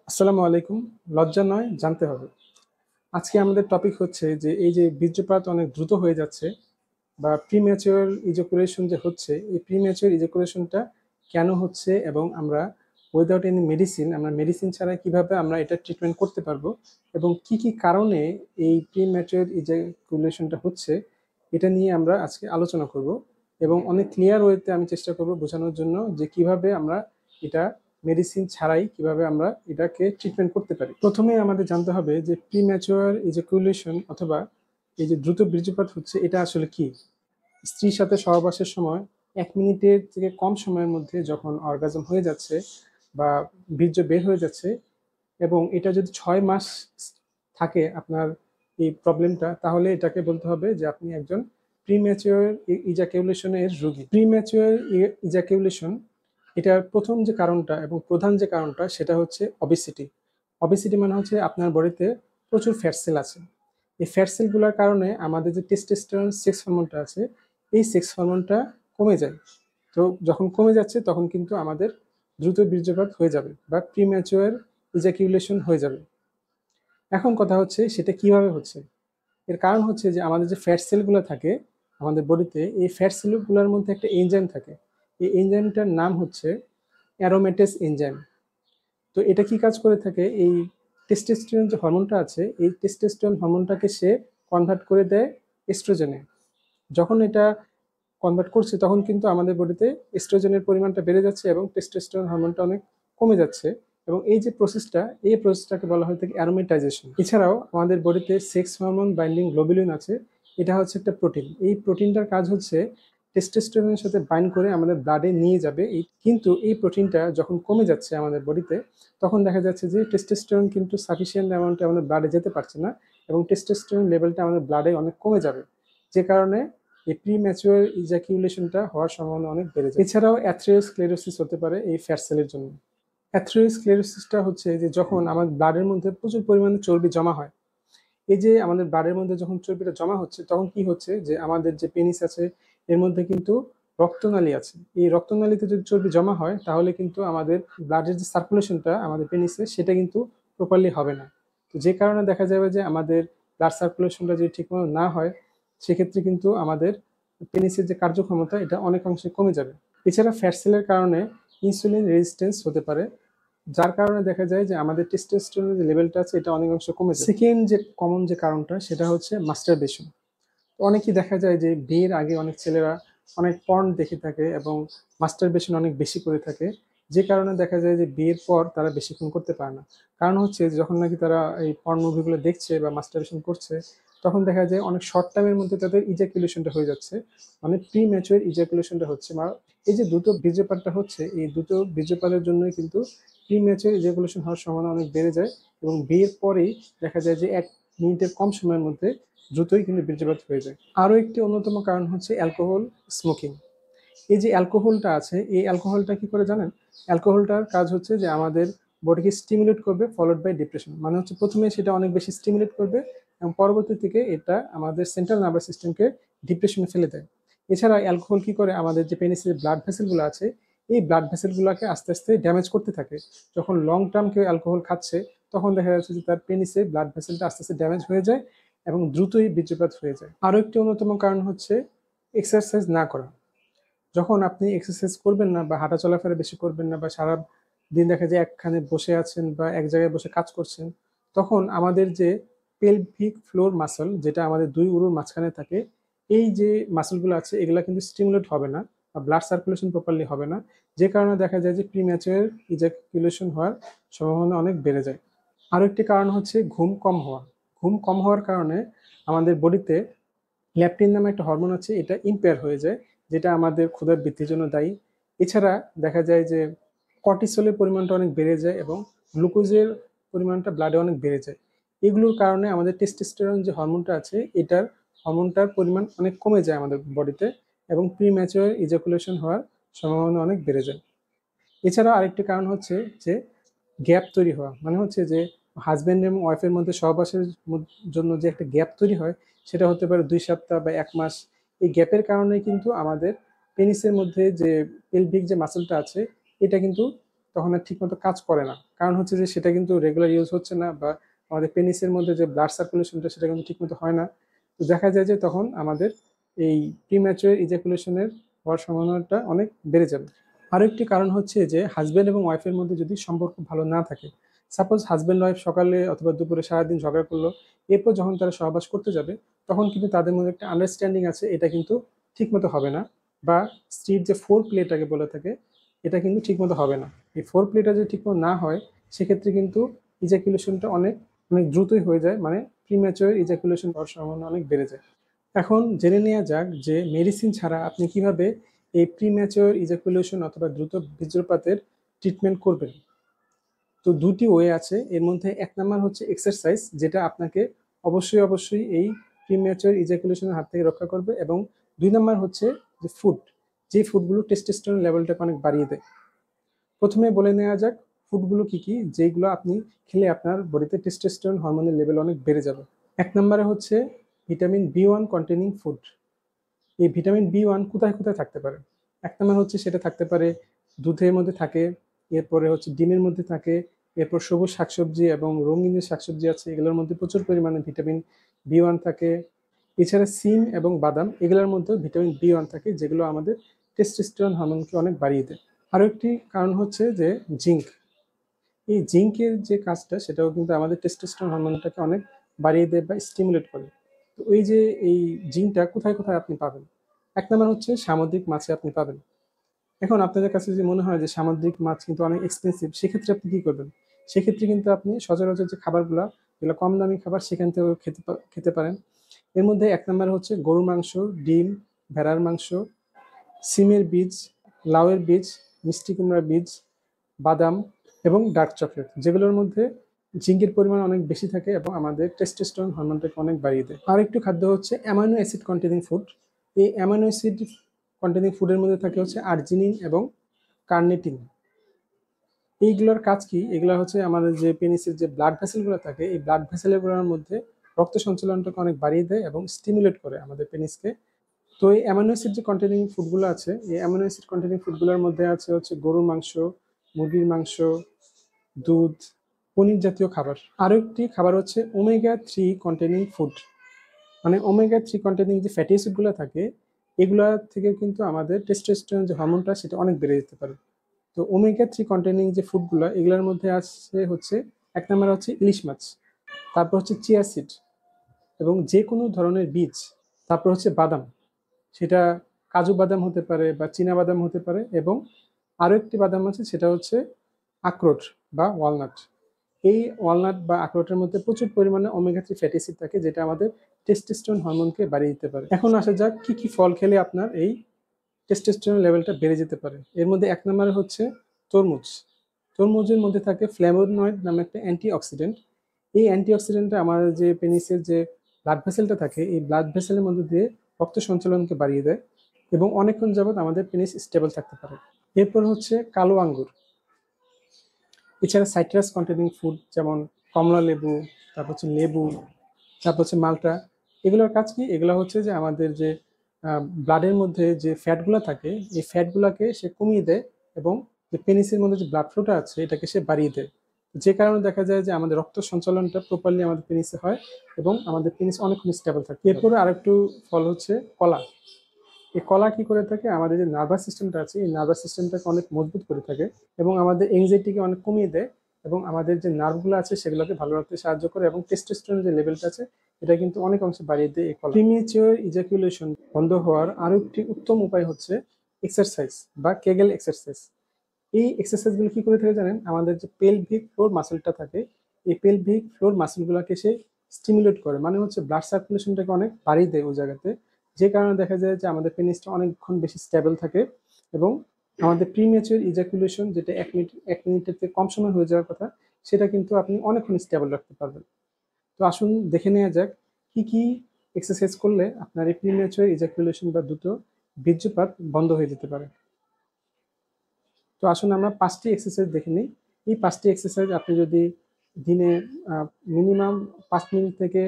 আসসালামু আলাইকুম। লজ্জা নয়, জানতে হবে। আজকে আমাদের টপিক হচ্ছে যে এই যে বীর্যপাত অনেক দ্রুত হয়ে যাচ্ছে বা প্রিম্যাচিওর ইজাকুলেশন যে হচ্ছে, এই প্রিম্যাচিওর ইজাকুলেশনটা কেন হচ্ছে এবং আমরা উইদাউট এনি মেডিসিন, আমরা মেডিসিন ছাড়া কিভাবে আমরা এটা ট্রিটমেন্ট করতে পারবো এবং কি কি কারণে এই প্রিম্যাচিওর ইজাকুলেশনটা হচ্ছে, এটা নিয়ে আমরা আজকে আলোচনা করব এবং অনেক ক্লিয়ার ওয়েতে আমি চেষ্টা করব বোঝানোর জন্য যে কিভাবে আমরা এটা মেডিসিন ছাড়াই কিভাবে আমরা এটাকে ট্রিটমেন্ট করতে পারি। প্রথমে আমাদের জানতে হবে যে প্রিম্যাচিওর ইজাকুলেশন অথবা এই যে দ্রুত বীর্যপাত হচ্ছে এটা আসলে কি। স্ত্রীর সাথে সহবাসের সময় 1 মিনিটের থেকে কম সময়ের মধ্যে যখন অর্গাজম হয়ে যাচ্ছে বা বীর্য বের হয়ে যাচ্ছে এবং এটা যদি 6 মাস থাকে আপনার এই প্রবলেমটা, তাহলে এটাকে বলতে হবে যে আপনি একজন প্রিম্যাচিওর ইজাকুলেশনের রোগী। প্রিম্যাচিওর ইজাকুলেশন এটার প্রথম যে কারণটা এবং প্রধান যে কারণটা সেটা হচ্ছে অবেসিটি। অবেসিটি মানে হচ্ছে আপনার বডিতে প্রচুর ফ্যাট সেল আছে। এই ফ্যাট সেলগুলোর কারণে আমাদের যে টেস্টোস্টেরন সেক্স হরমোনটা আছে, এই সেক্স হরমোনটা কমে যায়। তো যখন কমে যাচ্ছে তখন কিন্তু আমাদের দ্রুত বীর্যপাত হয়ে যাবে বা প্রিম্যাচিওর ইজাকুলেশন হয়ে যাবে। এখন কথা হচ্ছে সেটা কিভাবে হচ্ছে। এর কারণ হচ্ছে যে আমাদের যে ফ্যাট সেলগুলো থাকে আমাদের বডিতে, এই ফ্যাট সেলগুলোর মধ্যে একটা এনজাইম থাকে। এই এনজাইমটার নাম হচ্ছে অ্যারোমেটেস এনজাইম। তো এটা কি কাজ করে থাকে, এই টেস্টোস্টেরন যে হরমোনটা আছে এই টেস্টোস্টেরন হরমোনটাকে সে কনভার্ট করে দেয় এস্ট্রোজেনে। যখন এটা কনভার্ট করছে তখন কিন্তু আমাদের বডিতে এস্ট্রোজেনের পরিমাণটা বেড়ে যাচ্ছে এবং টেস্টোস্টেরন হরমোনটা অনেক কমে যাচ্ছে। এবং এই যে প্রসেসটা, এই প্রসেসটাকে বলা হয় থাকে অ্যারোমেটাইজেশন। এছাড়াও আমাদের বডিতে সেক্স হরমোন বাইন্ডিং গ্লোবুলিন আছে। এটা হচ্ছে একটা প্রোটিন। এই প্রোটিনটার কাজ হচ্ছে টেস্টোস্টেরনের সাথে বাইন্ড করে আমাদের ব্লাডে নিয়ে যাবে। কিন্তু এই প্রোটিনটা যখন কমে যাচ্ছে আমাদের বডিতে, তখন দেখা যাচ্ছে যে টেস্টোস্টেরন কিন্তু সাফিসিয়েন্ট অ্যামাউন্টে আমাদের ব্লাডে যেতে পারছে না এবং টেস্টোস্টেরন লেভেলটা আমাদের ব্লাডে অনেক কমে যাবে, যে কারণে এই প্রিম্যাচিওর ইজাকুলেশনটা হওয়ার সম্ভাবনা অনেক বেড়ে যায়। এছাড়াও অ্যাথেরোস্ক্লেরোসিস হতে পারে এই ফ্যাট সেলের জন্য। অ্যাথেরোস্ক্লেরোসিসটা হচ্ছে যে যখন আমার ব্লাডের মধ্যে প্রচুর পরিমাণে চর্বি জমা হয়। এই যে আমাদের ব্লাডের মধ্যে যখন চর্বিটা জমা হচ্ছে তখন কি হচ্ছে যে আমাদের যে পেনিস আছে এর মধ্যে কিন্তু রক্তনালী আছে। এই রক্তনালীতে যদি চর্বি জমা হয় তাহলে কিন্তু আমাদের ব্লাডের যে সার্কুলেশনটা আমাদের পেনিসে সেটা কিন্তু প্রপারলি হবে না। তো যে কারণে দেখা যাবে যে আমাদের ব্লাড সার্কুলেশনটা যদি ঠিকমতো না হয়, সেক্ষেত্রে কিন্তু আমাদের পেনিসের যে কার্যক্ষমতা এটা অনেকাংশে কমে যাবে। এছাড়া ফ্যাট সেলের কারণে ইনসুলিন রেজিস্ট্যান্স হতে পারে, যার কারণে দেখা যায় যে আমাদের টেস্টোস্টেরনের যে লেভেলটা আছে এটা অনেকাংশ কমে যায়। সেকেন্ড যে কমন যে কারণটা সেটা হচ্ছে মাস্টারবেশন। অনেকেই দেখা যায় যে বিয়ের আগে অনেক ছেলেরা অনেক পর্ন দেখে থাকে এবং মাস্টারবেশন অনেক বেশি করে থাকে, যে কারণে দেখা যায় যে বিয়ের পর তারা বেশিক্ষণ করতে পারে না। কারণ হচ্ছে যখন নাকি তারা এই পর্ন মুভিগুলো দেখছে বা মাস্টারবেশন করছে, তখন দেখা যায় অনেক শর্ট টাইমের মধ্যে তাদের ইজাকুলেশনটা হয়ে যাচ্ছে, মানে প্রি ম্যাচুয়ার ইজাকুলেশনটা হচ্ছে। এই যে দ্রুত বীর্যপাতটা হচ্ছে, এই দ্রুত বীর্যপাতের জন্যই কিন্তু প্রি ম্যাচুয়ার ইজাকুলেশন হওয়ার সম্ভাবনা অনেক বেড়ে যায় এবং বিয়ের পরেই দেখা যায় যে 1 মিনিটের কম সময়ের মধ্যে দ্রুতই কিন্তু বীর্যপাত হয়ে যায়। আরও একটি অন্যতম কারণ হচ্ছে অ্যালকোহল স্মোকিং। এই যে অ্যালকোহলটা আছে, এই অ্যালকোহলটা কি করে জানেন? অ্যালকোহলটার কাজ হচ্ছে যে আমাদের বডিকে স্টিমুলেট করবে ফলোড বাই ডিপ্রেশন। মানে হচ্ছে প্রথমে সেটা অনেক বেশি স্টিমুলেট করবে এবং পরবর্তী থেকে এটা আমাদের সেন্ট্রাল নার্ভাস সিস্টেমকে ডিপ্রেশনে ফেলে দেয়। এছাড়া অ্যালকোহল কি করে, আমাদের যে পেনিসের ব্লাড ভেসেলগুলো আছে এই ব্লাড ভেসেলগুলোকে আস্তে আস্তে ড্যামেজ করতে থাকে। যখন লং টার্ম কেউ অ্যালকোহল খাচ্ছে তখন দেখা যাচ্ছে যে তার পেনিসে ব্লাড ভেসেলটা আস্তে আস্তে ড্যামেজ হয়ে যায় এবং দ্রুতই বীর্যপাত হয়ে যায়। আরও একটি অন্যতম কারণ হচ্ছে এক্সারসাইজ না করা। যখন আপনি এক্সারসাইজ করবেন না বা হাঁটা চলাফেরা বেশি করবেন না বা সারা দিন দেখা যায় একখানে বসে আছেন বা এক জায়গায় বসে কাজ করছেন, তখন আমাদের যে পেলভিক ফ্লোর মাসল, যেটা আমাদের দুই উরুর মাঝখানে থাকে, এই যে মাসলগুলো আছে এগুলো কিন্তু স্টিমুলেট হবে না বা ব্লাড সার্কুলেশন প্রপারলি হবে না, যে কারণে দেখা যায় যে প্রিম্যাচুয়ার ইজাকুলেশন হওয়ার সম্ভাবনা অনেক বেড়ে যায়। আরও একটি কারণ হচ্ছে ঘুম কম হওয়া। ঘুম কম হওয়ার কারণে আমাদের বডিতে ল্যাপটিন নামে একটা হরমোন আছে, এটা ইম্পেয়ার হয়ে যায়, যেটা আমাদের ক্ষুধা বৃদ্ধির জন্য দায়ী। এছাড়া দেখা যায় যে কর্টিসলের পরিমাণটা অনেক বেড়ে যায় এবং গ্লুকোজের পরিমাণটা ব্লাডে অনেক বেড়ে যায়। এগুলোর কারণে আমাদের টেস্টোস্টেরন যে হরমোনটা আছে হরমোনটার পরিমাণ অনেক কমে যায় আমাদের বডিতে এবং প্রিম্যাচুয়ার ইজাকুলেশন হওয়ার সম্ভাবনা অনেক বেড়ে যায়। এছাড়া আরেকটি কারণ হচ্ছে যে গ্যাপ তৈরি হওয়া। মানে হচ্ছে যে হাজব্যান্ড এবং ওয়াইফের মধ্যে সহবাসের জন্য যে একটা গ্যাপ তৈরি হয়, সেটা হতে পারে 2 সপ্তাহ বা 1 মাস। এই গ্যাপের কারণে কিন্তু আমাদের পেনিসের মধ্যে যে পেলভিক যে মাসলটা আছে এটা কিন্তু তখন আর ঠিকমতো কাজ করে না। কারণ হচ্ছে যে সেটা কিন্তু রেগুলার ইউজ হচ্ছে না, বা আমাদের পেনিসের মধ্যে যে ব্লাড সার্কুলেশনটা সেটা কিন্তু ঠিকমতো হয় না। তো দেখা যায় যে তখন আমাদের এই প্রিম্যাচুয়ার ইজাকুলেশনের হওয়ার সম্ভাবনাটা অনেক বেড়ে যাবে। আরও একটি কারণ হচ্ছে যে হাজব্যান্ড এবং ওয়াইফের মধ্যে যদি সম্পর্ক ভালো না থাকে, সাপোজ হাজব্যান্ড ওয়াইফ সকালে অথবা দুপুরে সারাদিন ঝগড়া করলো, এরপর যখন তারা সহবাস করতে যাবে তখন কিন্তু তাদের মধ্যে একটা আন্ডারস্ট্যান্ডিং আছে, এটা কিন্তু ঠিকমতো হবে না। বা স্ত্রীর যে ফোর প্লেটাকে বলে থাকে, এটা কিন্তু ঠিকমতো হবে না। এই ফোর প্লেটা যদি ঠিকমতো না হয়, সেক্ষেত্রে কিন্তু ইজাকুলেশনটা অনেক অনেক দ্রুতই হয়ে যায়, মানে প্রিম্যাচুয়ার ইজাকুলেশন হওয়ার সম্ভাবনা অনেক বেড়ে যায়। এখন জেনে নেওয়া যাক যে মেডিসিন ছাড়া আপনি কিভাবে এই প্রিম্যাচিওর ইজাকুলেশন অথবা দ্রুত বীর্যপাতের ট্রিটমেন্ট করবেন। তো দুটি ওয়ে আছে, এর মধ্যে এক নাম্বার হচ্ছে এক্সারসাইজ, যেটা আপনাকে অবশ্যই অবশ্যই এই প্রিম্যাচিওর ইজাকুলেশনের হাত থেকে রক্ষা করবে, এবং দুই নাম্বার হচ্ছে যে ফুড, যে ফুডগুলো টেস্টোস্টেরন লেভেলটাকে অনেক বাড়িয়ে দেয়। প্রথমে বলে নেওয়া যাক ফুডগুলো কি কি, যেগুলো আপনি খেলে আপনার বডিতে টেস্টোস্টেরন হরমোনের লেভেল অনেক বেড়ে যাবে। এক নম্বরে হচ্ছে ভিটামিন বি1 কন্টেনিং ফুড। এই ভিটামিন বি1 কোথায় কোথায় থাকতে পারে? এক নম্বর হচ্ছে সেটা থাকতে পারে দুধের মধ্যে থাকে, এরপরে হচ্ছে ডিমের মধ্যে থাকে, এরপর সবুজ শাকসবজি এবং রঙিন যে শাকসবজি আছে এগুলোর মধ্যে প্রচুর পরিমাণে ভিটামিন বি1 থাকে। এছাড়া সিম এবং বাদাম এগুলোর মধ্যে ভিটামিন বি1 থাকে, যেগুলো আমাদের টেস্টোস্টেরন হরমোনকে অনেক বাড়িয়ে দেয়। আরও একটি কারণ হচ্ছে যে জিঙ্ক। এই জিঙ্কের যে কাজটা সেটাও কিন্তু আমাদের টেস্টোস্টেরন হরমোনটাকে অনেক বাড়িয়ে দেয় বা স্টিমুলেট করে। তো ওই যে এই জিঙ্কটা কোথায় কোথায় আপনি পাবেন? এক নম্বর হচ্ছে সামুদ্রিক মাছে আপনি পাবেন। এখন আপনাদের কাছে যদি মনে হয় যে সামুদ্রিক মাছ কিন্তু অনেক এক্সপেন্সিভ, সেক্ষেত্রে আপনি কি করবেন? সেক্ষেত্রে কিন্তু আপনি সচরাচর যে খাবারগুলো, যেগুলো কম দামি খাবার, সেখান থেকেও খেতে পারেন। এর মধ্যে এক নম্বরে হচ্ছে গরুর মাংস, ডিম, ভেড়ার মাংস, সিমের বীজ, লাউয়ের বীজ, মিষ্টি কুমড়ার বীজ, বাদাম এবং ডার্ক চকলেট, যেগুলোর মধ্যে জিঙ্কের পরিমাণ অনেক বেশি থাকে এবং আমাদের টেস্টোস্টেরন হরমোনটাকে অনেক বাড়িয়ে দেয়। আরেকটু খাদ্য হচ্ছে অ্যামাইনো অ্যাসিড কন্টেনিং ফুড। এই অ্যামাইনো অ্যাসিড কন্টেনিং ফুডের মধ্যে থাকে হচ্ছে আর্জিনিন এবং কার্নিটিন। এইগুলোর কাজ কি? এগুলো হচ্ছে আমাদের যে পেনিসের যে ব্লাড ভেসেলগুলো থাকে, এই ব্লাড ভেসেলগুলোর মধ্যে রক্ত সঞ্চালনটাকে অনেক বাড়িয়ে দেয় এবং স্টিমুলেট করে আমাদের পেনিসকে। তো এই অ্যামাইনো অ্যাসিড যে কন্টেনিং ফুডগুলো আছে, এই অ্যামাইনো অ্যাসিড কন্টেনিং ফুডগুলোর মধ্যে আছে হচ্ছে গরুর মাংস, মুরগির মাংস, দুধ, পনির জাতীয় খাবার। আরও একটি খাবার হচ্ছে ওমেগা 3 কন্টেনিং ফুড। মানে ওমেগা 3 কন্টেনিং যে ফ্যাটি অ্যাসিডগুলো থাকে, এগুলা থেকে কিন্তু আমাদের টেস্টোস্টেরন যে হরমোনটা সেটা অনেক বেড়ে যেতে পারে। তো ওমেগা 3 কন্টেনিং যে ফুডগুলো, এগুলোর মধ্যে আছে হচ্ছে এক নম্বর হচ্ছে ইলিশ মাছ, তারপর হচ্ছে চিয়া সিড এবং যে কোনো ধরনের বীজ, তারপর হচ্ছে বাদাম, সেটা কাজু বাদাম হতে পারে বা চীনা বাদাম হতে পারে, এবং আরও একটি বাদাম আছে সেটা হচ্ছে আখরোট বা ওয়ালনাট। এই ওয়ালনাট বা আখরোটের মধ্যে প্রচুর পরিমাণে ওমেগা 3 ফ্যাটি অ্যাসিড থাকে, যেটা আমাদের টেস্টোস্টেরন হরমোনকে বাড়িয়ে দিতে পারে। এখন আসা যাক কি কি ফল খেলে আপনার এই টেস্টোস্টেরন লেভেলটা বেড়ে যেতে পারে। এর মধ্যে এক নম্বরে হচ্ছে তরমুজ। তরমুজের মধ্যে থাকে ফ্ল্যাভোনয়েড নামে একটা অ্যান্টিঅক্সিডেন্ট। এই অ্যান্টিঅক্সিডেন্টটা আমাদের যে পেনিসের যে ব্লাড ভেসেলটা থাকে, এই ব্লাড ভেসেলের মধ্যে দিয়ে রক্ত সঞ্চালনকে বাড়িয়ে দেয় এবং অনেকক্ষণ যাবৎ আমাদের পেনিস স্টেবল থাকতে পারে। এরপর হচ্ছে কালো আঙ্গুর। এছাড়া সাইট্রাস কন্টেনিং ফুড যেমন কমলা লেবু, তারপর হচ্ছে লেবু, তারপর হচ্ছে মালটা। এগুলোর কাজ কি? এগুলো হচ্ছে যে আমাদের যে ব্লাডের মধ্যে যে ফ্যাটগুলো থাকে, এই ফ্যাটগুলোকে সে কমিয়ে দেয় এবং যে পেনিসের মধ্যে যে ব্লাড ফ্লোটা আছে এটাকে সে বাড়িয়ে দেয়। যে কারণে দেখা যায় যে আমাদের রক্ত সঞ্চালনটা প্রপারলি আমাদের পেনিসে হয় এবং আমাদের পেনিস অনেকক্ষণ স্টেবল থাকে। এরপরে আরেকটু ফল হচ্ছে কলা। এই কলা কি করে থাকে? আমাদের যে নার্ভাস সিস্টেমটা আছে, এই নার্ভাস সিস্টেমটাকে অনেক মজবুত করে থাকে এবং আমাদের এংজাইটিকে অনেক কমিয়ে দেয় এবং আমাদের যে নার্ভগুলো আছে সেগুলোকে ভালো রাখতে সাহায্য করে এবং টেস্টোস্টেরন যে লেভেলটা আছে এটা কিন্তু অনেক অংশে বাড়িয়ে দেয় এই কলা। প্রিমেচিওর ইজাকুলেশন বন্ধ হওয়ার আরো একটি উত্তম উপায় হচ্ছে এক্সারসাইজ বা কেগেল এক্সারসাইজ। এই এক্সারসাইজগুলো কি করে থাকে জানেন? আমাদের যে পেলভিক ফ্লোর মাসেলটা থাকে, এই পেলভিক ফ্লোর মাসেলগুলোকে সে স্টিমুলেট করে, মানে হচ্ছে ব্লাড সার্কুলেশনটাকে অনেক বাড়িয়ে দেয় ওই জায়গাতে। যে কারণে দেখা যায় যে আমাদের পেনিসটা অনেকক্ষণ বেশি স্টেবল থাকে এবং আমাদের প্রিমেচিওর ইজাকুলেশন যেটা 1 মিনিটের থেকে কম সময় হয়ে যাওয়ার কথা, সেটা কিন্তু আপনি অনেকক্ষণ স্টেবল রাখতে পারবেন। তো আসুন দেখে নেওয়া যাক কি কি এক্সারসাইজ করলে আপনার এই প্রিমেচিওর ইজাকুলেশন বা দ্রুত বীর্যপাত বন্ধ হয়ে যেতে পারে। তো আসুন আমরা 5টি এক্সারসাইজ দেখে নিই। এই 5টি এক্সারসাইজ আপনি যদি দিনে মিনিমাম 5 মিনিট থেকে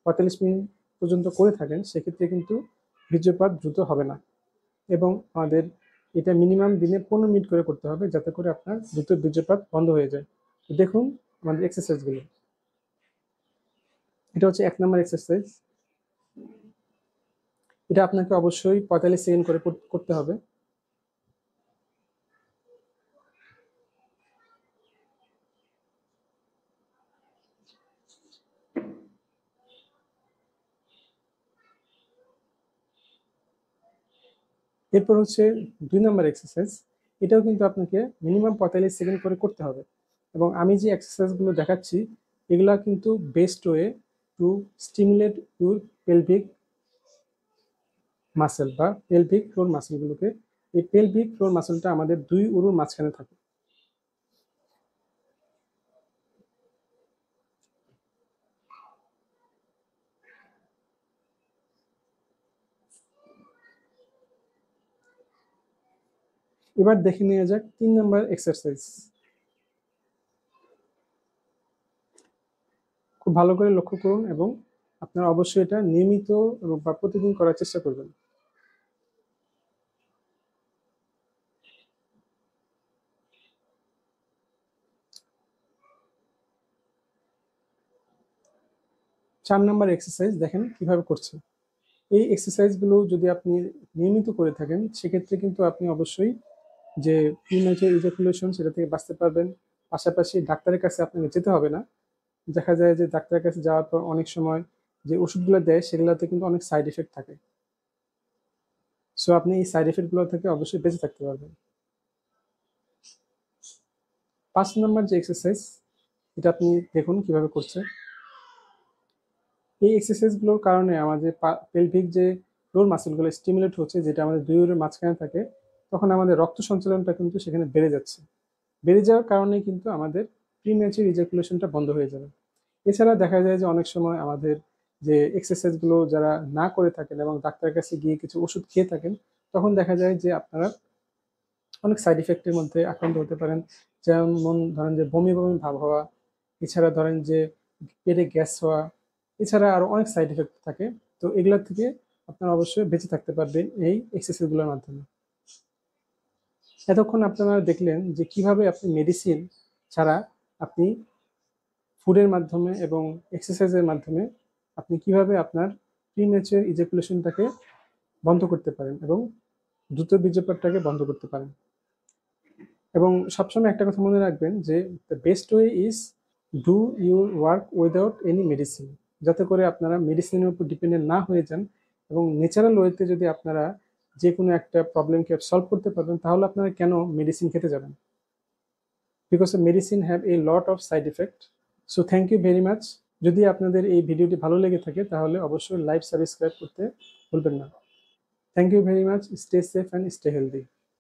45 মিনিট পর্যন্ত করে থাকেন, সেক্ষেত্রে কিন্তু বীর্যপাত দ্রুত হবে না এবং আমাদের এটা মিনিমাম দিনে 15 মিনিট করে করতে হবে, যাতে করে আপনার দ্রুত বীর্যপাত বন্ধ হয়ে যায়। তো দেখুন আমাদের এক্সারসাইজগুলো। এটা হচ্ছে 1 নম্বর এক্সারসাইজ। এটা আপনাকে অবশ্যই 45 সেকেন্ড করে করতে হবে। এরপর হচ্ছে 2 নম্বর এক্সারসাইজ। এটাও কিন্তু আপনাকে মিনিমাম 45 সেকেন্ড করে করতে হবে। এবং আমি যে এক্সারসাইজগুলো দেখাচ্ছি এগুলা কিন্তু best way to stimulate your pelvic muscle বা পেলভিক ফ্লোর মাসেলগুলোকে। এই পেলভিক ফ্লোর মাসেলটা আমাদের 2 উরুর মাঝখানে থাকে। এবার দেখে নেওয়া যাক 3 নম্বর এক্সারসাইজ। খুব ভালো করে লক্ষ্য করুন এবং আপনারা অবশ্যই এটা নিয়মিত এবং বা প্রতিদিন করার চেষ্টা করবেন। চার নম্বর এক্সারসাইজ দেখেন কিভাবে করছে। এই এক্সারসাইজগুলো যদি আপনি নিয়মিত করে থাকেন সেক্ষেত্রে কিন্তু আপনি অবশ্যই যে প্রিম্যাচুর ইজাকুলেশন সেটা থেকে বাঁচতে পারবেন। পাশাপাশি ডাক্তারের কাছে আপনাকে যেতে হবে না। দেখা যায় যে ডাক্তারের কাছে যাওয়ার পর অনেক সময় যে ওষুধগুলো দেয় সেগুলোতে কিন্তু অনেক সাইড এফেক্ট থাকে। সো আপনি এই সাইড এফেক্টগুলো থেকে অবশ্যই বেঁচে থাকতে পারবেন। 5 নম্বর যে এক্সারসাইজ, এটা আপনি দেখুন কিভাবে করছে। এই এক্সারসাইজগুলোর কারণে আমাদের পেলভিক যে ফ্লোর মাসেলগুলো স্টিমুলেট হচ্ছে, যেটা আমাদের 2 উরুর মাঝখানে থাকে, তখন আমাদের রক্ত সঞ্চালনটা কিন্তু সেখানে বেড়ে যাচ্ছে। বেড়ে যাওয়ার কারণে কিন্তু আমাদের প্রিম্যাচুর ইজাকুলেশনটা বন্ধ হয়ে যাবে। এছাড়া দেখা যায় যে অনেক সময় আমাদের যে এক্সারসাইজগুলো যারা না করে থাকেন এবং ডাক্তারের কাছে গিয়ে কিছু ওষুধ খেয়ে থাকেন, তখন দেখা যায় যে আপনারা অনেক সাইড ইফেক্টের মধ্যে আক্রান্ত হতে পারেন। যেমন ধরেন যে বমি বমি ভাব হওয়া, এছাড়া ধরেন যে পেটে গ্যাস হওয়া, এছাড়া আরো অনেক সাইড ইফেক্ট থাকে। তো এগুলোর থেকে আপনারা অবশ্যই বেঁচে থাকতে পারবেন এই এক্সারসাইজগুলোর মাধ্যমে। এতক্ষণ আপনারা দেখলেন যে কিভাবে আপনি মেডিসিন ছাড়া আপনি ফুডের মাধ্যমে এবং এক্সারসাইজের মাধ্যমে আপনি কিভাবে আপনার প্রিম্যাচুর ইজাকুলেশনটাকে বন্ধ করতে পারেন এবং দ্রুত বীর্যপাতটাকে বন্ধ করতে পারেন। এবং সবসময় একটা কথা মনে রাখবেন যে the best way is do your work without any medicine, যাতে করে আপনারা মেডিসিনের উপর ডিপেন্ডেন্ট না হয়ে যান এবং ন্যাচারাল ওয়েতে যদি আপনারা যে কোনো একটা প্রবলেমকে সলভ করতে পারবেন তাহলে আপনারা কেন মেডিসিন খেতে যাবেন? Because medicine have a lot of side effect. So thank you very much. যদি আপনাদের এই ভিডিওটি ভালো লেগে থাকে তাহলে অবশ্যই লাইক সাবস্ক্রাইব করতে ভুলবেন না। Thank you very much. Stay safe and stay healthy.